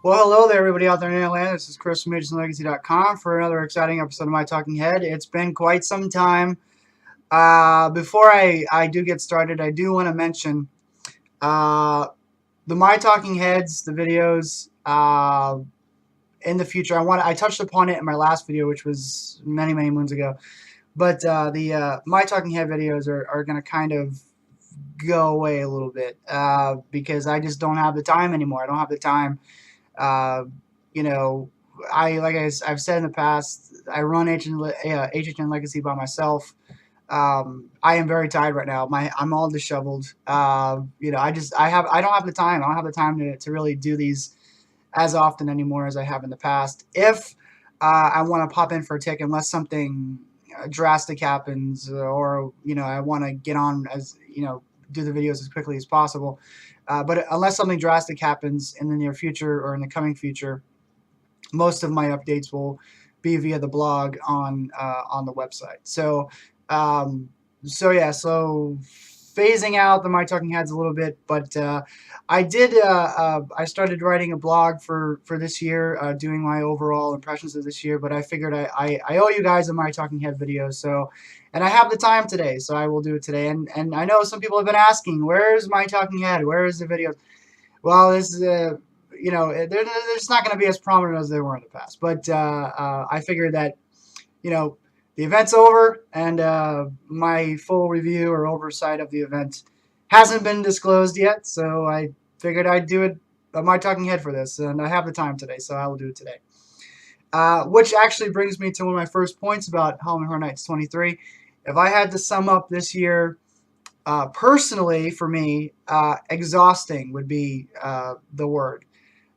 Well, hello there, everybody out there in Atlanta. This is Chris from HHNLegacy.com for another exciting episode of My Talking Head. It's been quite some time. Before I do get started, I do want to mention uh, the My Talking Heads, the videos in the future. I touched upon it in my last video, which was many moons ago. But the My Talking Head videos are going to kind of go away a little bit because I just don't have the time anymore. I don't have the time. Uh, you know, I've said in the past, I run HHN Legacy by myself. I am very tired right now. I'm all disheveled. I don't have the time. I don't have the time to really do these as often anymore as I have in the past. If I want to pop in for a tick, unless something drastic happens, or I want to get on as do the videos as quickly as possible. But unless something drastic happens in the near future or in the coming future, most of my updates will be via the blog on the website. Um, so phasing out the My Talking Heads a little bit, but I started writing a blog for this year, doing my overall impressions of this year. But I figured I owe you guys a My Talking Head video, and I have the time today, so I will do it today. And I know some people have been asking, where's My Talking Head? Where is the video? Well, this is they're just not going to be as prominent as they were in the past. But I figured that you know the event's over, and my full review or oversight of the event hasn't been disclosed yet. So I figured I'd do it on My Talking Head for this, and I have the time today, so I will do it today. Which actually brings me to one of my first points about Halloween Horror Nights 23. If I had to sum up this year personally, for me, exhausting would be the word.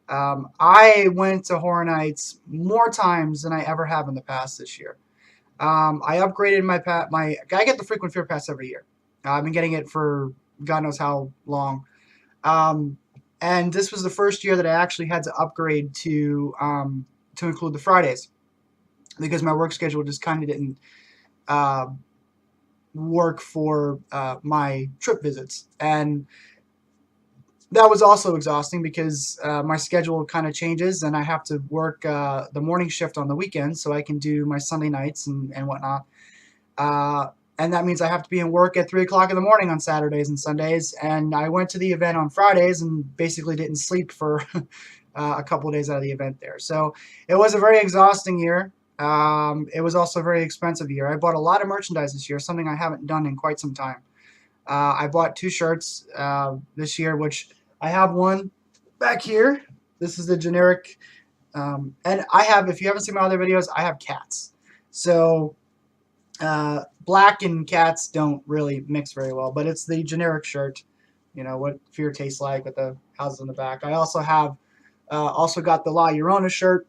I went to Horror Nights more times than I ever have in the past this year. I upgraded I get the frequent fear pass every year. I've been getting it for God knows how long. Um, and this was the first year that I actually had to upgrade to include the Fridays because my work schedule just kind of didn't uh, work for my trip visits. And that was also exhausting because my schedule kind of changes and I have to work the morning shift on the weekends so I can do my Sunday nights and whatnot. Uh, and that means I have to be in work at 3 o'clock in the morning on Saturdays and Sundays. And I went to the event on Fridays and basically didn't sleep for a couple of days out of the event there. So it was a very exhausting year. It was also a very expensive year. I bought a lot of merchandise this year, something I haven't done in quite some time. I bought 2 shirts this year, which I have one back here. This is the generic, and if you haven't seen my other videos, I have cats. So black and cats don't really mix very well, but it's the generic shirt. You know what fear tastes like with the houses on the back. I also have also got the La Llorona shirt,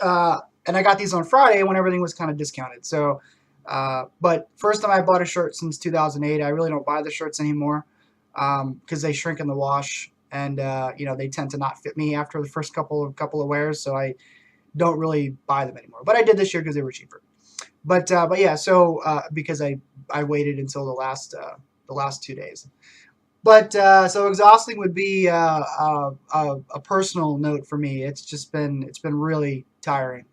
and I got these on Friday when everything was kind of discounted. So, but first time I bought a shirt since 2008. I really don't buy the shirts anymore because they shrink in the wash, and they tend to not fit me after the first couple of wears. So I don't really buy them anymore. But I did this year because they were cheaper. But yeah, so because I waited until the last 2 days. But so exhausting would be a personal note for me. It's been really tiring.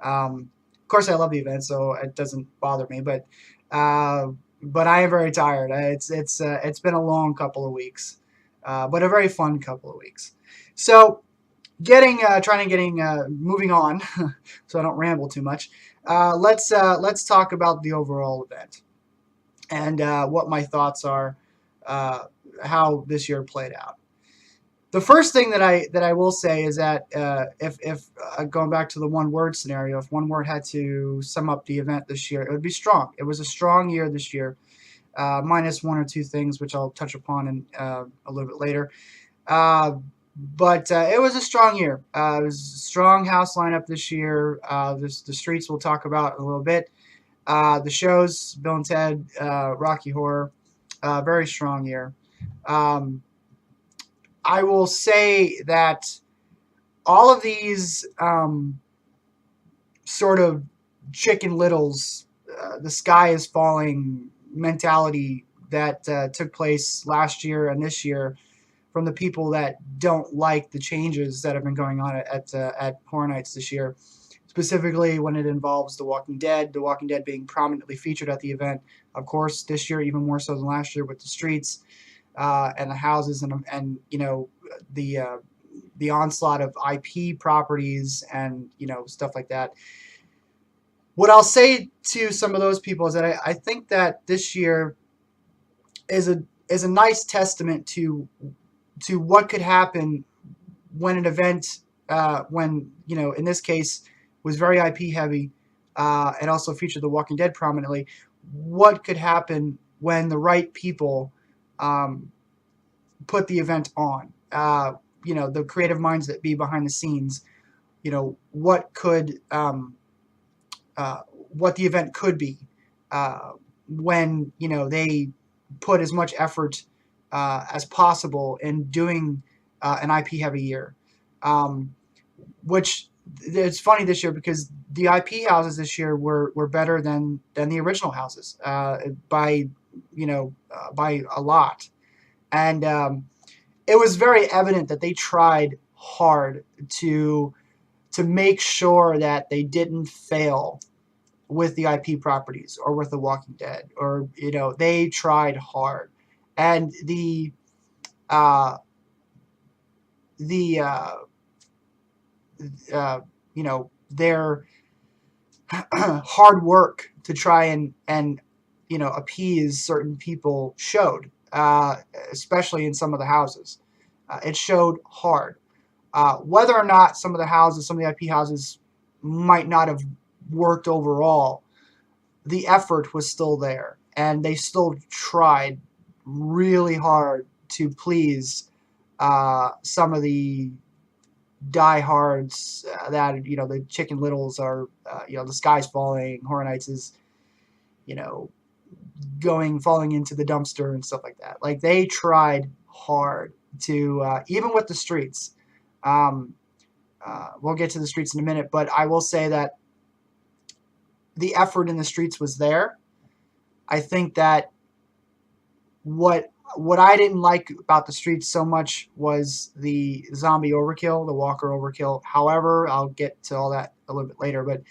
Of course, I love the event, so it doesn't bother me. Uh, but I am very tired. It's been a long couple of weeks, but a very fun couple of weeks. So getting moving on, so I don't ramble too much. Let's talk about the overall event and what my thoughts are, uh, how this year played out. The first thing that I will say is that if going back to the one word scenario, if one word had to sum up the event this year, it would be strong. It was a strong year this year, minus one or two things which I'll touch upon in a little bit later. Uh, but it was a strong year. It was a strong house lineup this year. The streets we'll talk about in a little bit. The shows, Bill and Ted, Rocky Horror, very strong year. Um, I will say that all of these sort of Chicken Littles, the sky is falling mentality that took place last year and this year from the people that don't like the changes that have been going on at Horror Nights this year, specifically when it involves The Walking Dead. The Walking Dead being prominently featured at the event, of course, this year even more so than last year with the streets and the houses and you know the onslaught of IP properties and you know stuff like that. What I'll say to some of those people is that I think that this year is a nice testament to what could happen when an event when you know in this case was very IP heavy and also featured The Walking Dead prominently. What could happen when the right people put the event on? You know, the creative minds that be behind the scenes. You know, what the event could be when you know they put as much effort as possible in doing an IP heavy year. Which it's funny this year because the IP houses this year were better than the original houses by by a lot, and it was very evident that they tried hard to make sure that they didn't fail with the IP properties or with The Walking Dead, or you know they tried hard, and the you know their hard work to try and you know appease certain people showed, especially in some of the houses. It showed hard. Whether or not some of the IP houses might not have worked overall, the effort was still there, and they still tried really hard to please some of the diehards that you know the Chicken Littles are you know the sky's falling, Horror Nights is you know falling into the dumpster and stuff like that. Like they tried hard to even with the streets. We'll get to the streets in a minute, but I will say that the effort in the streets was there. I think that what I didn't like about the streets so much was the zombie overkill, the walker overkill. However, I'll get to all that a little bit later, but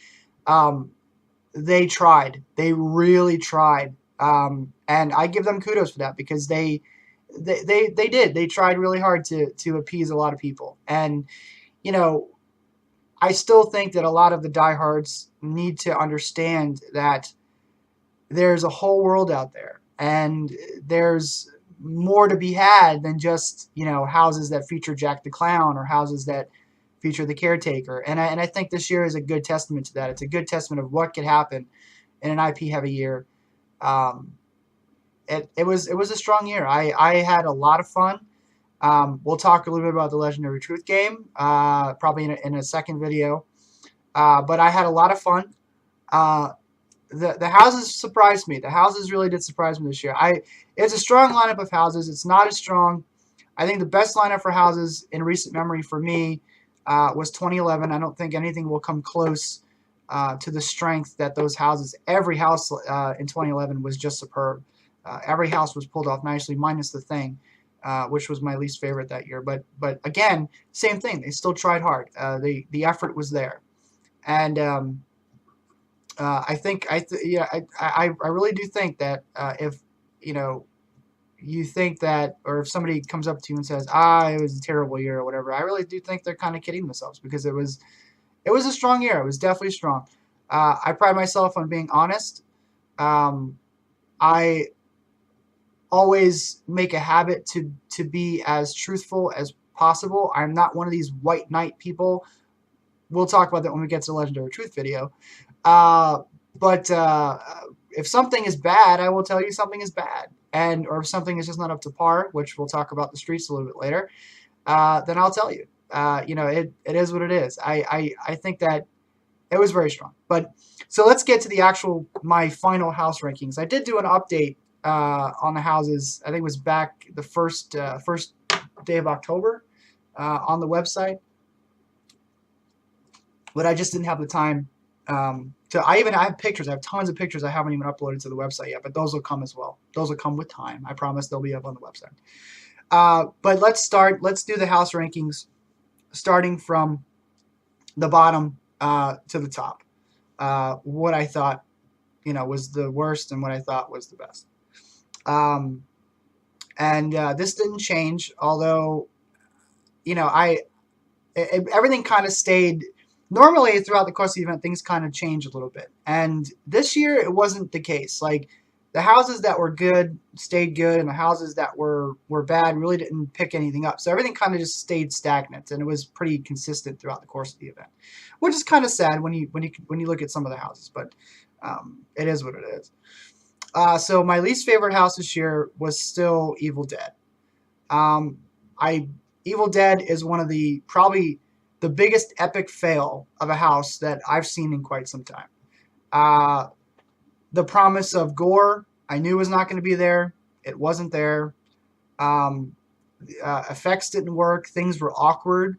they tried. They really tried. And I give them kudos for that because they did. They tried really hard to appease a lot of people. And, you know, I still think that a lot of the diehards need to understand that there's a whole world out there, and there's more to be had than just, you know, houses that feature Jack the Clown or houses that feature the Caretaker. And I think this year is a good testament to that. It's a good testament of what could happen in an IP heavy year. It was a strong year. I had a lot of fun. We'll talk a little bit about the Legendary Truth game, probably in a second video. But I had a lot of fun. The houses surprised me. The houses really did surprise me this year. It's a strong lineup of houses. It's not as strong. I think the best lineup for houses in recent memory for me was 2011. I don't think anything will come close to the strength that those houses. Every house in 2011 was just superb. Every house was pulled off nicely, minus The Thing, which was my least favorite that year. But again, same thing. They still tried hard. The effort was there, and I think I really do think that if you know you think that, or if somebody comes up to you and says it was a terrible year or whatever, I really do think they're kind of kidding themselves, because it was a strong year. It was definitely strong. I pride myself on being honest. I always make a habit to be as truthful as possible. I'm not one of these white knight people. We'll talk about that when we get to the Legendary Truth video. But if something is bad, I will tell you something is bad. Or if something is just not up to par, which we'll talk about the streets a little bit later, then I'll tell you. You know, it is what it is. I think that it was very strong. But so let's get to my final house rankings. I did do an update on the houses. I think it was back the first day of October on the website, but I just didn't have the time I have pictures. I have tons of pictures I haven't even uploaded to the website yet, but those will come as well. Those will come with time. I promise they'll be up on the website. But let's do the house rankings starting from the bottom to the top. What I thought, was the worst and what I thought was the best. Um, and this didn't change, although, I everything kind of stayed. Normally, throughout the course of the event, things kind of change a little bit, and this year it wasn't the case. Like the houses that were good stayed good, and the houses that were bad really didn't pick anything up. So everything kind of just stayed stagnant, and it was pretty consistent throughout the course of the event, which is kind of sad when you look at some of the houses. But it is what it is. So my least favorite house this year was still Evil Dead. Um, I Evil Dead is one of the probably the biggest epic fail of a house that I've seen in quite some time. Uh, the promise of gore I knew was not going to be there. It wasn't there. Um, Effects didn't work. Things were awkward.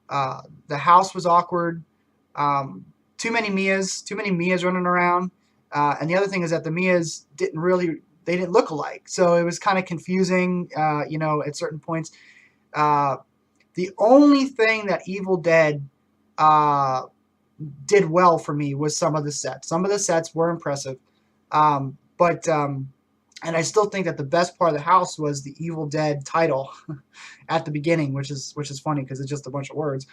The house was awkward. Um, too many Mias running around. And the other thing is that the Mias they didn't look alike. So it was kind of confusing, at certain points. Uh, the only thing that Evil Dead uh, did well for me was some of the sets. Some of the sets were impressive, but and I still think that the best part of the house was the Evil Dead title at the beginning, which is funny because it's just a bunch of words.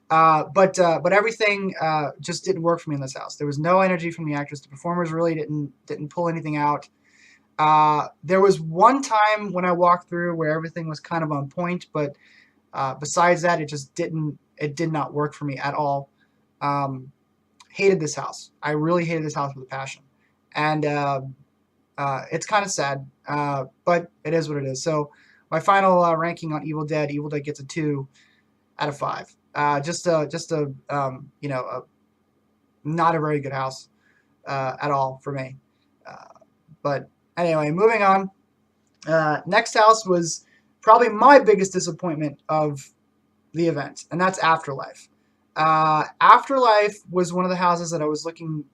But everything just didn't work for me in this house. There was no energy from the actors. The performers really didn't pull anything out. There was one time when I walked through where everything was kind of on point, but besides that, it did not work for me at all. Um, Hated this house. I really hated this house with a passion, and it's kind of sad, but it is what it is. So my final ranking on Evil Dead gets a 2 out of 5. Just a not a very good house at all for me. Uh, but anyway, moving on. Next house was probably my biggest disappointment of the event, and that's Afterlife. Afterlife was one of the houses that I was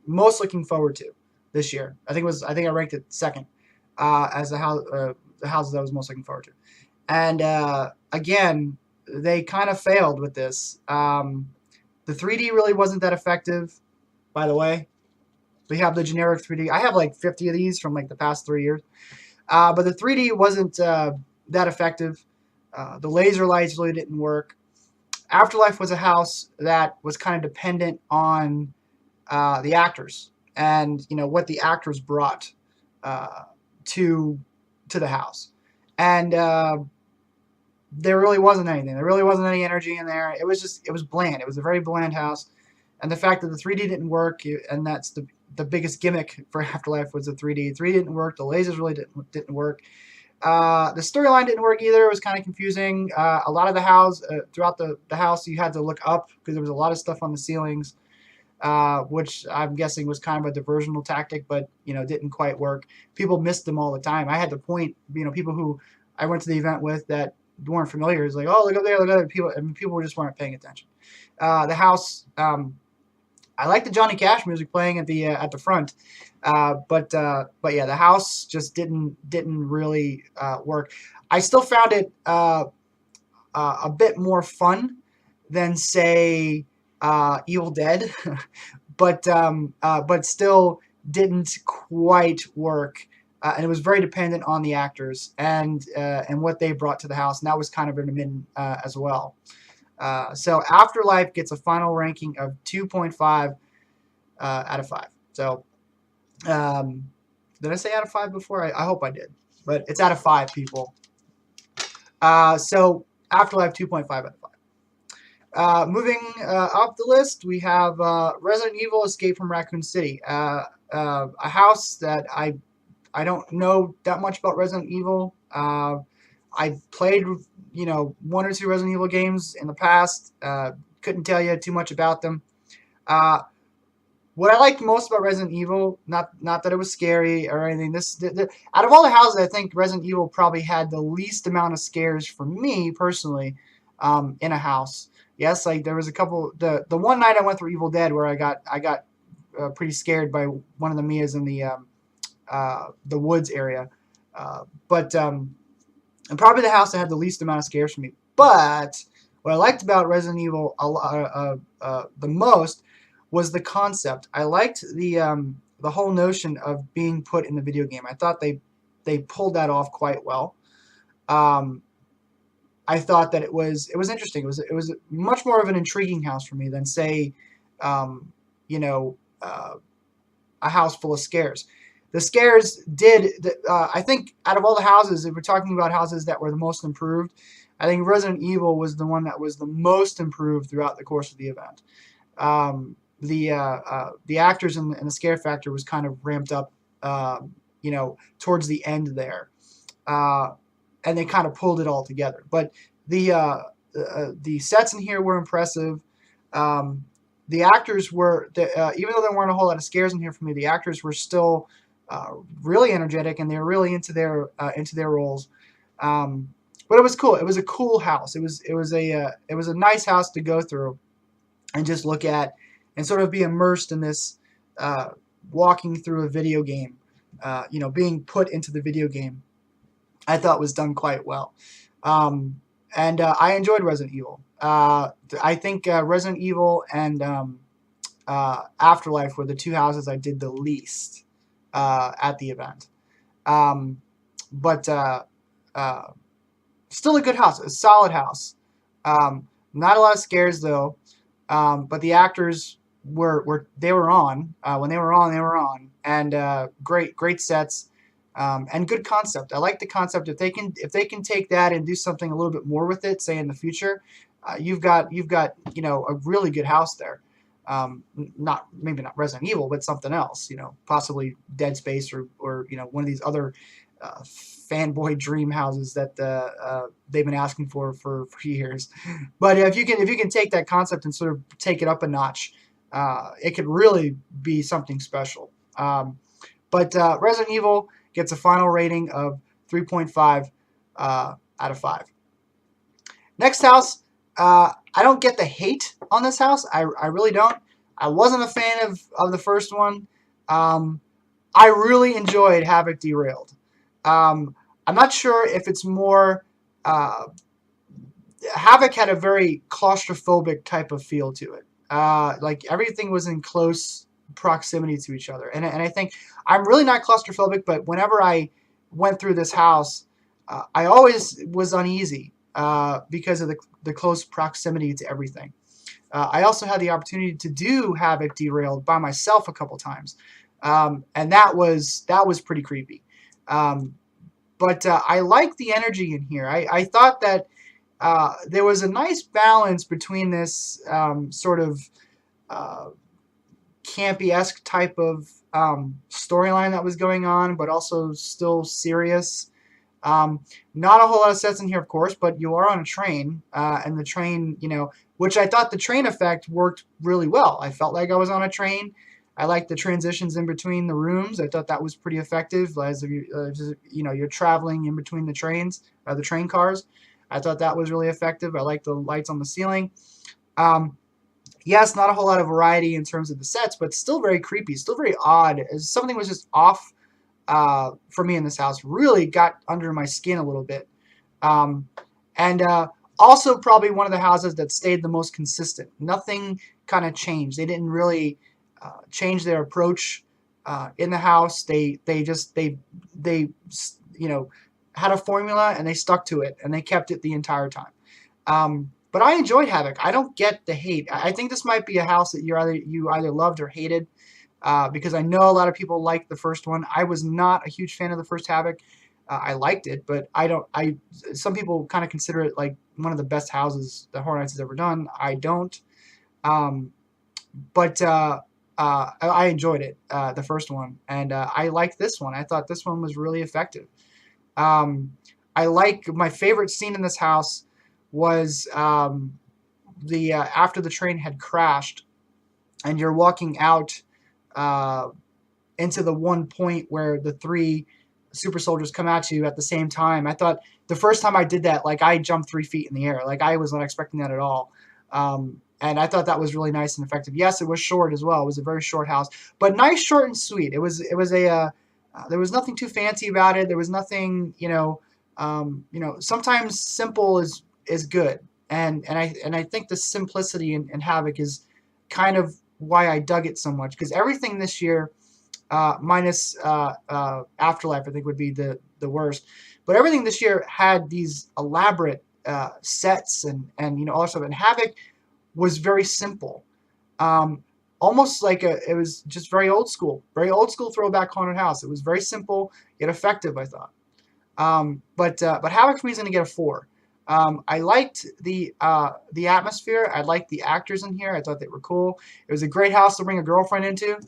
most looking forward to this year. I think I ranked it second as the houses I was most looking forward to. And again, they kind of failed with this. The 3D really wasn't that effective. By the way, we have the generic 3D. I have like 50 of these from like the past 3 years. But the 3D wasn't that effective. The laser lights really didn't work. Afterlife was a house that was kind of dependent on the actors and what the actors brought uh, to the house, and there really wasn't anything. There really wasn't any energy in there. It was bland. It was a very bland house, and the fact that the 3D didn't work, and that's the biggest gimmick for Afterlife was the 3D. 3D didn't work. The lasers really didn't work. The storyline didn't work either. It was kind of confusing. A lot of the house, throughout the house, you had to look up because there was a lot of stuff on the ceilings, which I'm guessing was kind of a diversional tactic, but didn't quite work. People missed them all the time. I had to point, people who I went to the event with that weren't familiar. It's like, oh, look up there, look at other people. I mean, people just weren't paying attention. The house, I like the Johnny Cash music playing at the front. But yeah, the house just didn't really work. I still found it a bit more fun than say Evil Dead, but still didn't quite work. And it was very dependent on the actors and what they brought to the house, and that was kind of intermittent as well. So Afterlife gets a final ranking of 2.5 out of 5. So. Did I say out of 5 before? I hope I did, but it's out of 5 people. So Afterlife 2.5 out of 5. Moving up the list, we have Resident Evil: Escape from Raccoon City, a house that I don't know that much about Resident Evil. I played 1 or 2 Resident Evil games in the past. Couldn't tell you too much about them. What I liked most about Resident Evil, not that it was scary or anything. Out of all the houses, I think Resident Evil probably had the least amount of scares for me personally in a house. Yes, like there was a couple. The one night I went through Evil Dead where I got pretty scared by one of the Mias in the woods area, but and probably the house that had the least amount of scares for me. But what I liked about Resident Evil the most was the concept. I liked the whole notion of being put in the video game. I thought they pulled that off quite well. Um, I thought that it was interesting. It was much more of an intriguing house for me than say, um, you know, a house full of scares. The scares I think out of all the houses, if we're talking about houses that were the most improved, I think Resident Evil was the one that was the most improved throughout the course of the event. The actors and the scare factor was kind of ramped up, towards the end there, uh, and they kind of pulled it all together. But the sets in here were impressive. Um, the actors were, even though there weren't a whole lot of scares in here for me, the actors were still really energetic, and they were really into their roles. Um, but it was cool. It was a cool house. It was a nice house to go through and just look at and sort of be immersed in this, uh, walking through a video game, being put into the video game. I thought was done quite well. Um, and I enjoyed Resident Evil. I think Resident Evil and Afterlife were the two houses I did the least at the event. Um, but uh, still a good house, a solid house. Not a lot of scares though, but the actors were on when they were on, they were on, and great sets. And good concept. I like the concept. If they can take that and do something a little bit more with it, say in the future, you've got a really good house there. Not maybe not Resident Evil, but something else. Possibly Dead Space or one of these other fanboy dream houses that they've been asking for years. But if you can take that concept and sort of take it up a notch, it could really be something special. But Resident Evil gets a final rating of 3.5 out of 5. Next house, I don't get the hate on this house. I really don't. I wasn't a fan of the first one. I really enjoyed Havoc Derailed. I'm not sure if it's more. Havoc had a very claustrophobic type of feel to it. Like everything was in close proximity to each other, and I think I'm really not claustrophobic, but whenever I went through this house, I always was uneasy because of the close proximity to everything. I also had the opportunity to do Havoc Derailed by myself a couple times, and that was pretty creepy. Um, but I like the energy in here. I thought that there was a nice balance between this sort of uh, campy-esque type of storyline that was going on, but also still serious. Not a whole lot of sets in here, of course, but you are on a train, and the train, which I thought the train effect worked really well. I felt like I was on a train. I liked the transitions in between the rooms. I thought that was pretty effective, as if you're traveling in between the trains, the train cars. I thought that was really effective. I liked the lights on the ceiling. Um, yes, not a whole lot of variety in terms of the sets, but still very creepy, still very odd. Something was just off for me in this house. Really got under my skin a little bit. Um, and also probably one of the houses that stayed the most consistent. Nothing kind of changed. They didn't really change their approach in the house. They had a formula and they stuck to it and they kept it the entire time. But I enjoyed Havoc. I don't get the hate. I think this might be a house that you either loved or hated, because I know a lot of people liked the first one. I was not a huge fan of the first Havoc. I liked it, but I don't. Some people kind of consider it like one of the best houses that Horror Nights has ever done. I don't. Um, but I enjoyed it, the first one, and I liked this one. I thought this one was really effective. Um, I like my favorite scene in this house was the after the train had crashed, and you're walking out uh, into the one point where the three super soldiers come at you at the same time. I thought the first time I did that, like I jumped 3 feet in the air. Like I was not expecting that at all. And I thought that was really nice and effective. Yes, it was short as well. It was a very short house, but nice, short, and sweet. It was a there was nothing too fancy about it. There was nothing, Sometimes simple is good, and I think the simplicity in Havoc is kind of why I dug it so much, because everything this year, minus Afterlife, I think would be the worst, but everything this year had these elaborate sets and all that stuff. And Havoc was very simple, um, almost like it was just very old school throwback haunted house. It was very simple yet effective, I thought. But Havoc for me is going to get a 4. I liked the atmosphere. I liked the actors in here. I thought they were cool. It was a great house to bring a girlfriend into.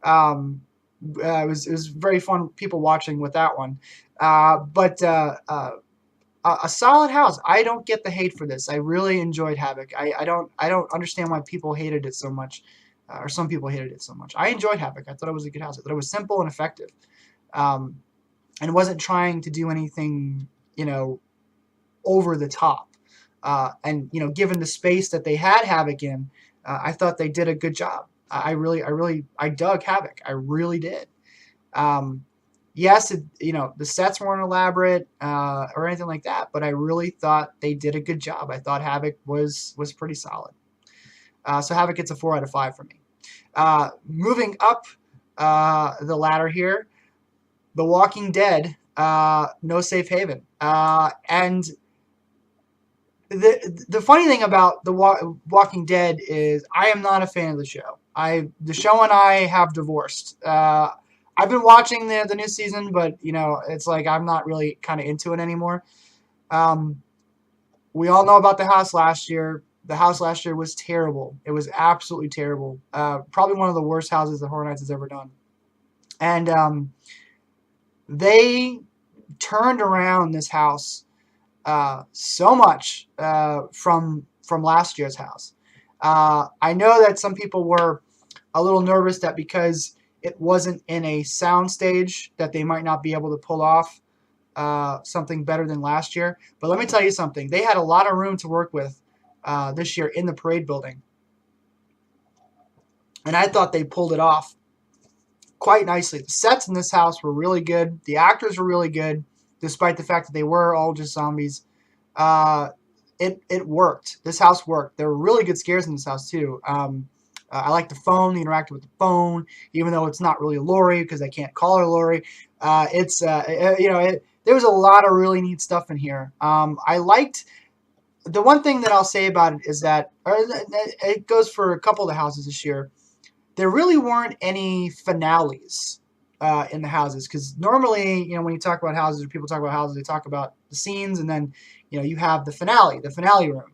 Um, it was very fun people watching with that one. But a solid house. I don't get the hate for this. I really enjoyed Havoc. I don't understand why people hated it so much, or some people hated it so much. I enjoyed Havoc. I thought it was a good house. I thought it was simple and effective. Um, and wasn't trying to do anything, over the top. And given the space that they had Havoc in, I thought they did a good job. I dug Havoc. I really did. Um, yes, the sets weren't elaborate or anything like that, but I really thought they did a good job. I thought Havoc was pretty solid. So Havoc gets a 4 out of 5 for me. Moving up the ladder here, The Walking Dead, No Safe Haven. And the funny thing about Walking Dead is I am not a fan of the show. The show and I have divorced. I've been watching the new season, but it's like I'm not really kind of into it anymore. We all know about the house last year. The house last year was terrible. It was absolutely terrible. Probably one of the worst houses that Horror Nights has ever done. And they turned around this house so much from last year's house. I know that some people were a little nervous that because it wasn't in a sound stage that they might not be able to pull off something better than last year. But let me tell you something. They had a lot of room to work with this year in the parade building. And I thought they pulled it off quite nicely. The sets in this house were really good. The actors were really good, despite the fact that they were all just zombies. It worked. This house worked. There were really good scares in this house too. I like the phone, the interactive with the phone, even though it's not really Lori because I can't call her Lori. There was a lot of really neat stuff in here. I liked the one thing that I'll say about it is that it goes for a couple of the houses this year. There really weren't any finales in the houses, because normally, when you talk about houses or people talk about houses, they talk about the scenes, and then, you have the finale room.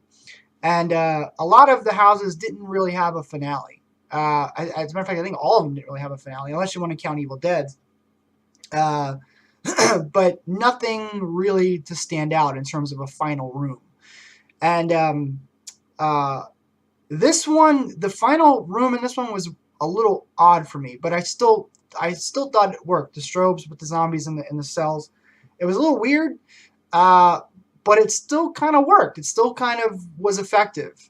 And a lot of the houses didn't really have a finale. As a matter of fact, I think all of them didn't really have a finale, unless you want to count Evil Dead. But nothing really to stand out in terms of a final room. And this one, the final room in this one was a little odd for me, but I still thought it worked. The strobes with the zombies in the cells, it was a little weird, but it still kind of worked. It still kind of was effective.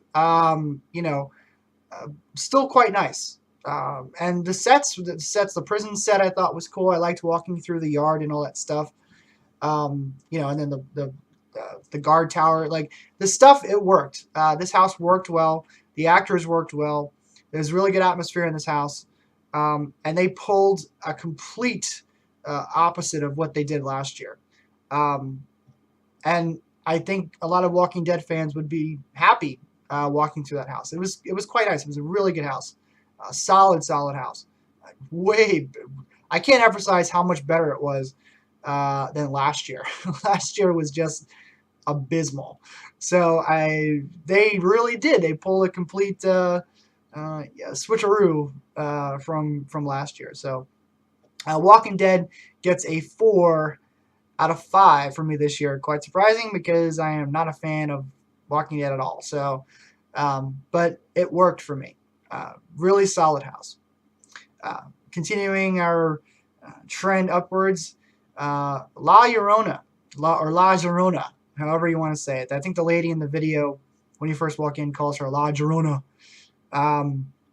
Still quite nice. And the sets, the prison set, I thought was cool. I liked walking through the yard and all that stuff. And then the guard tower, like the stuff, it worked. This house worked well. The actors worked well. There's really good atmosphere in this house. And they pulled a complete opposite of what they did last year. And I think a lot of Walking Dead fans would be happy walking through that house. It was quite nice. It was a really good house. Solid house. I can't emphasize how much better it was than last year. Last year was just abysmal. So they really did. They pulled a complete switcheroo from last year. So Walking Dead gets a 4 out of 5 for me this year. Quite surprising, because I am not a fan of Walking Dead at all. So, but it worked for me. Really solid house. Continuing our trend upwards, La Llorona, La Llorona, however you want to say it. I think the lady in the video, when you first walk in, calls her La Llorona,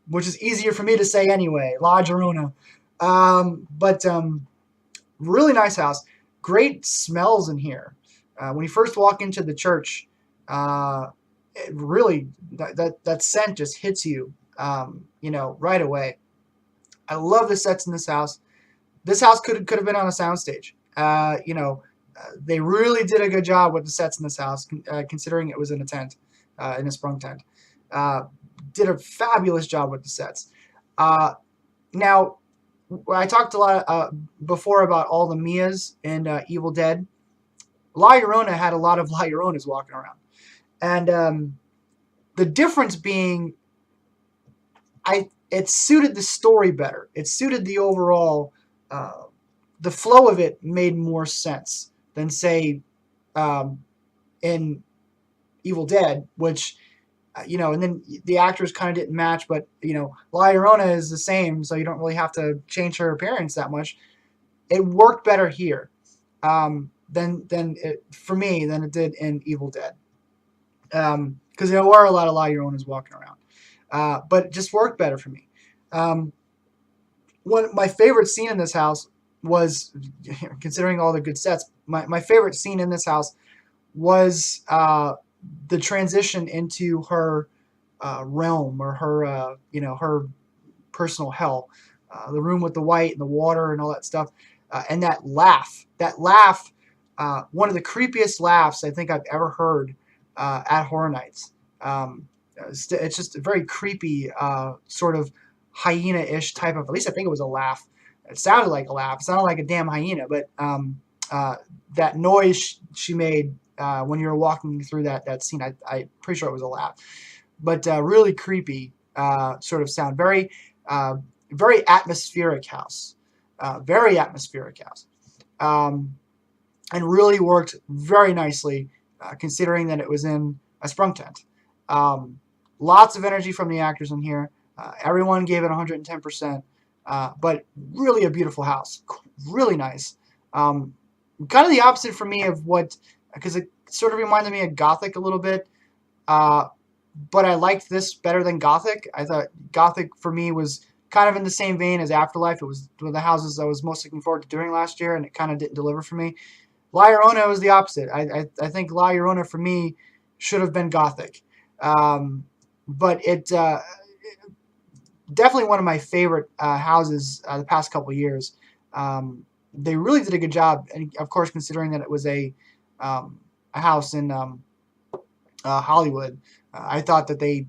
which is easier for me to say anyway, La Llorona. But really nice house. Great smells in here. When you first walk into the church, it really that scent just hits you, right away. I love the sets in this house. This house could have been on a soundstage. They really did a good job with the sets in this house, considering it was in a tent, in a sprung tent. Uh, did a fabulous job with the sets. Now, I talked a lot before about all the Mias in Evil Dead. La Llorona had a lot of La Lloronas walking around, and the difference being, it suited the story better. It suited the overall, the flow of it made more sense than say, um, in Evil Dead, which and then the actors kind of didn't match, but La Llorona is the same, so you don't really have to change her appearance that much. It worked better here, for me than it did in Evil Dead, because there were a lot of La Lloronas walking around, but it just worked better for me. One my favorite scene in this house was, considering all the good sets, my favorite scene in this house was the transition into her realm, or her personal hell, the room with the white and the water and all that stuff, and that laugh, one of the creepiest laughs I think I've ever heard at Horror Nights. It's just a very creepy, sort of hyena-ish type of. At least I think it was a laugh. It sounded like a laugh. It sounded like a damn hyena, but that noise she made when you were walking through that scene, I'm pretty sure it was a laugh. But really creepy, sort of sound. Very, very atmospheric house. Very atmospheric house. And really worked very nicely, considering that it was in a sprung tent. Lots of energy from the actors in here. Everyone gave it 110%. But really a beautiful house. Really nice. Kind of the opposite for me of what, because it sort of reminded me of Gothic a little bit. But I liked this better than Gothic. I thought Gothic for me was kind of in the same vein as Afterlife. It was one of the houses I was most looking forward to doing last year, and it kind of didn't deliver for me. La Llorona was the opposite. I think La Llorona for me should have been Gothic. But it definitely one of my favorite houses the past couple of years. They really did a good job, and of course, considering that it was a house in Hollywood, I thought that they,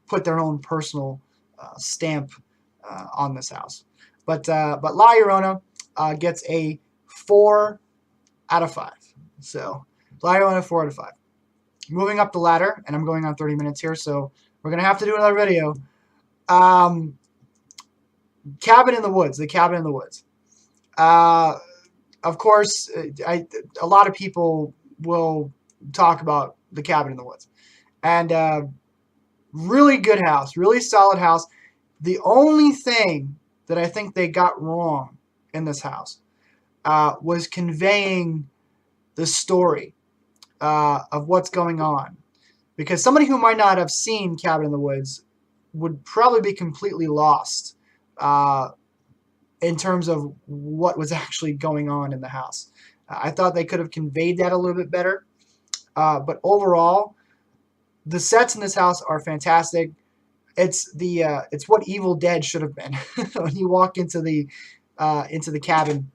put their own personal stamp on this house. But La Llorona gets a 4 out of 5. So La Llorona 4 out of 5. Moving up the ladder, and I'm going on 30 minutes here, so we're gonna have to do another video. Cabin in the Woods. The Cabin in the Woods. Of course, a lot of people will talk about the Cabin in the Woods, and really good house, really solid house. The only thing that I think they got wrong in this house was conveying the story of what's going on, because somebody who might not have seen Cabin in the Woods would probably be completely lost in terms of what was actually going on in the house. I thought they could have conveyed that a little bit better. But overall, the sets in this house are fantastic. It's what Evil Dead should have been. When you walk into the cabin,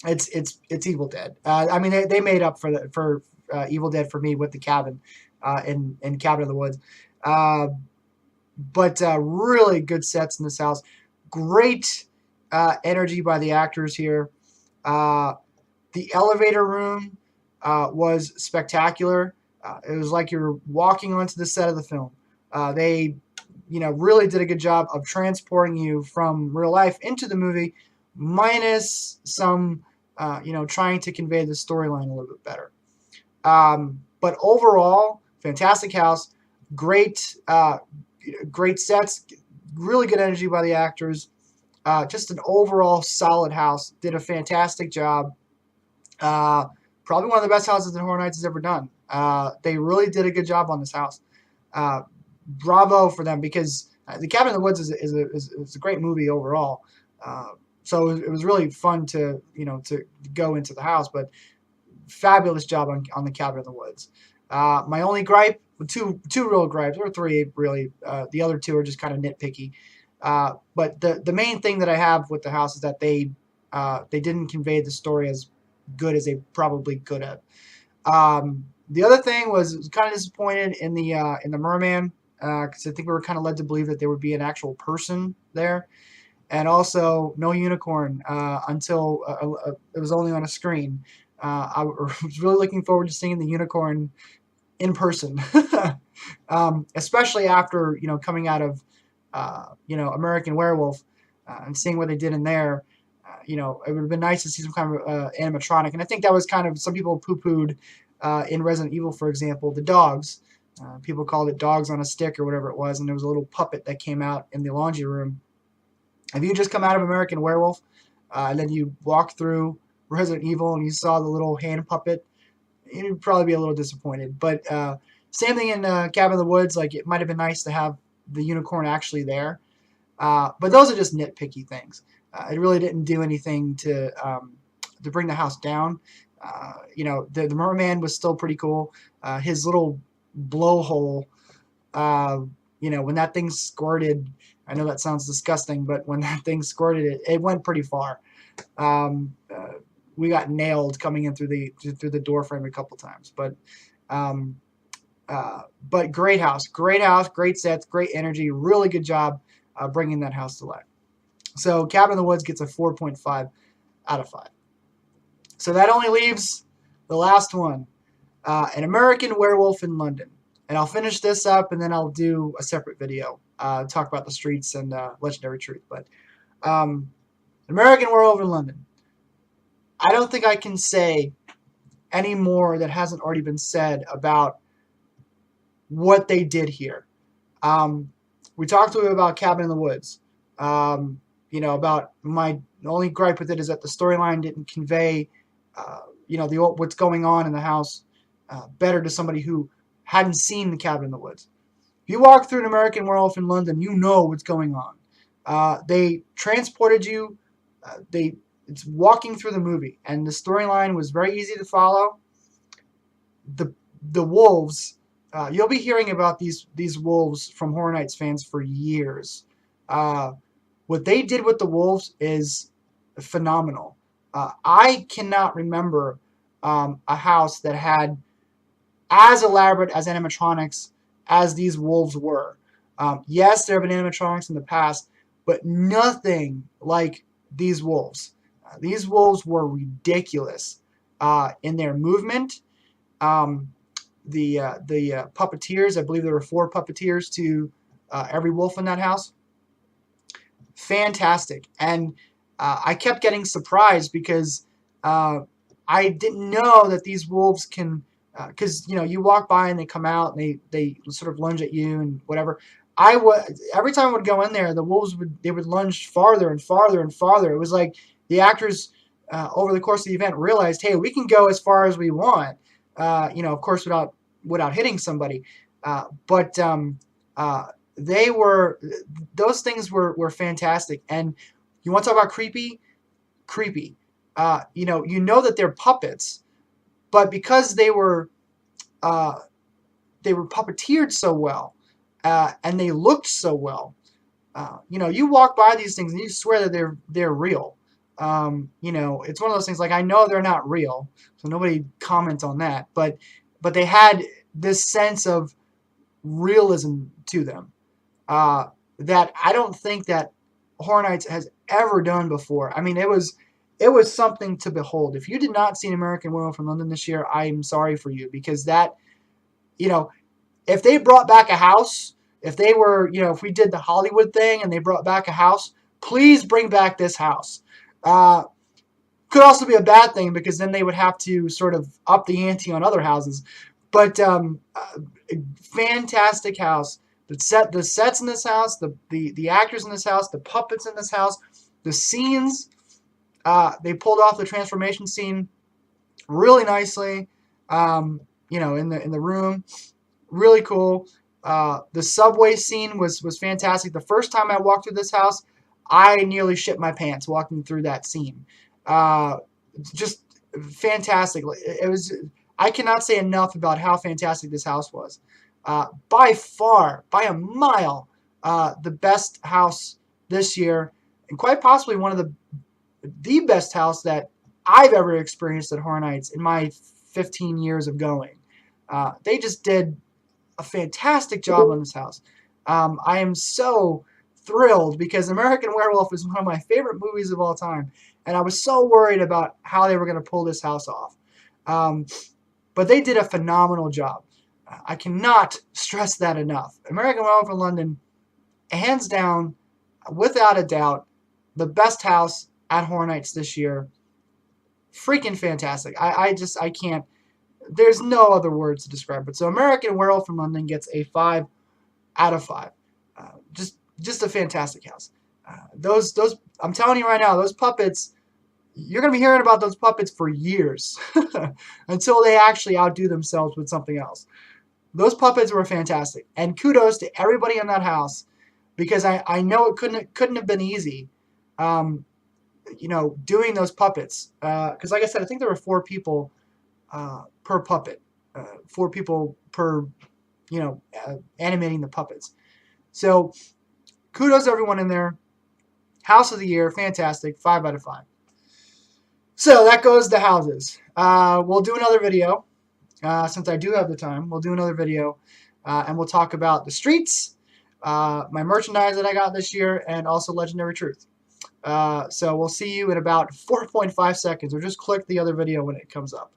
it's Evil Dead. I mean, they made up for Evil Dead for me with the cabin in Cabin in the Woods. But really good sets in this house. Great energy by the actors here. The elevator room was spectacular. It was like you're walking onto the set of the film. They, really did a good job of transporting you from real life into the movie, minus some, trying to convey the storyline a little bit better. But overall, fantastic house. Great, great sets. Really good energy by the actors. Just an overall solid house. Did a fantastic job. Probably one of the best houses that Horror Nights has ever done. They really did a good job on this house. Bravo for them, because The Cabin in the Woods is a great movie overall. So it was really fun to to go into the house. But fabulous job on the Cabin in the Woods. My only gripe, two real gripes, or three really. The other two are just kind of nitpicky. But the main thing that I have with the house is that they didn't convey the story as good as they probably could have. The other thing was kind of disappointed in the merman, because I think we were kind of led to believe that there would be an actual person there, and also no unicorn until it was only on a screen. I was really looking forward to seeing the unicorn in person, especially after coming out of American Werewolf and seeing what they did in there. It would have been nice to see some kind of animatronic, and I think that was kind of, some people poo-pooed in Resident Evil, for example, the dogs. People called it dogs on a stick or whatever it was, and there was a little puppet that came out in the laundry room. If you just come out of American Werewolf and then you walk through Resident Evil and you saw the little hand puppet, you'd probably be a little disappointed. But same thing in Cabin in the Woods. Like, it might have been nice to have the unicorn actually there. But those are just nitpicky things. It really didn't do anything to bring the house down. The merman was still pretty cool. His little blowhole, when that thing squirted, I know that sounds disgusting, but when that thing squirted, it went pretty far. We got nailed coming in through the door frame a couple times, but great house, great sets, great energy, really good job bringing that house to life. So Cabin in the Woods gets a 4.5 out of 5. So that only leaves the last one, An American Werewolf in London. And I'll finish this up, and then I'll do a separate video, talk about the streets and Legendary Truth. But American Werewolf in London. I don't think I can say any more that hasn't already been said about what they did here. We talked to him about Cabin in the Woods. About my only gripe with it is that the storyline didn't convey, what's going on in the house better to somebody who hadn't seen the Cabin in the Woods. If you walk through An American Werewolf in London, you know what's going on. They transported you. It's walking through the movie, and the storyline was very easy to follow. The wolves, you'll be hearing about these wolves from Horror Nights fans for years. What they did with the wolves is phenomenal. I cannot remember a house that had as elaborate as animatronics as these wolves were. Yes, there have been animatronics in the past, but nothing like these wolves. These wolves were ridiculous in their movement. The puppeteers, I believe there were 4 puppeteers to every wolf in that house. Fantastic. And I kept getting surprised because I didn't know that these wolves can, because you walk by and they come out and they sort of lunge at you and whatever. Every time I would go in there, the wolves would lunge farther and farther and farther. It was like the actors over the course of the event realized, hey, we can go as far as we want. Of course, without hitting somebody. But those things were fantastic. And you want to talk about creepy? Creepy. You know that they're puppets, but because they were puppeteered so well, and they looked so well, you walk by these things and you swear that they're real. It's one of those things, like, I know they're not real, so nobody comment on that, but they had this sense of realism to them that I don't think that Horror Nights has ever done before. I mean, it was something to behold. If you did not see An American Werewolf in London this year, I'm sorry for you, because that, if they brought back a house, if they were, if we did the Hollywood thing and they brought back a house, please bring back this house. Could also be a bad thing, because then they would have to sort of up the ante on other houses. But fantastic house. The sets in this house, the actors in this house, the puppets in this house, the scenes. They pulled off the transformation scene really nicely. In the room, really cool. The subway scene was fantastic. The first time I walked through this house, I nearly shit my pants walking through that scene. Just fantastic. It was. I cannot say enough about how fantastic this house was. By far, by a mile, the best house this year, and quite possibly one of the best house that I've ever experienced at Horror Nights in my 15 years of going. They just did a fantastic job on this house. I am so thrilled because American Werewolf is one of my favorite movies of all time, and I was so worried about how they were going to pull this house off. But they did a phenomenal job. I cannot stress that enough. American Werewolf in London, hands down, without a doubt, the best house at Horror Nights this year. Freaking fantastic. I can't. There's no other words to describe it. So American Werewolf in London gets a 5 out of 5. Just a fantastic house. Those I'm telling you right now, those puppets, you're going to be hearing about those puppets for years until they actually outdo themselves with something else. Those puppets were fantastic, and kudos to everybody in that house, because I know it couldn't have been easy, doing those puppets. Because like I said, I think there were 4 people per puppet, 4 people per, animating the puppets. So kudos to everyone in there. House of the year, fantastic, 5 out of 5. So that goes to houses. We'll do another video. Since I do have the time, we'll do another video, and we'll talk about the streets, my merchandise that I got this year, and also Legendary Truth. So we'll see you in about 4.5 seconds, or just click the other video when it comes up.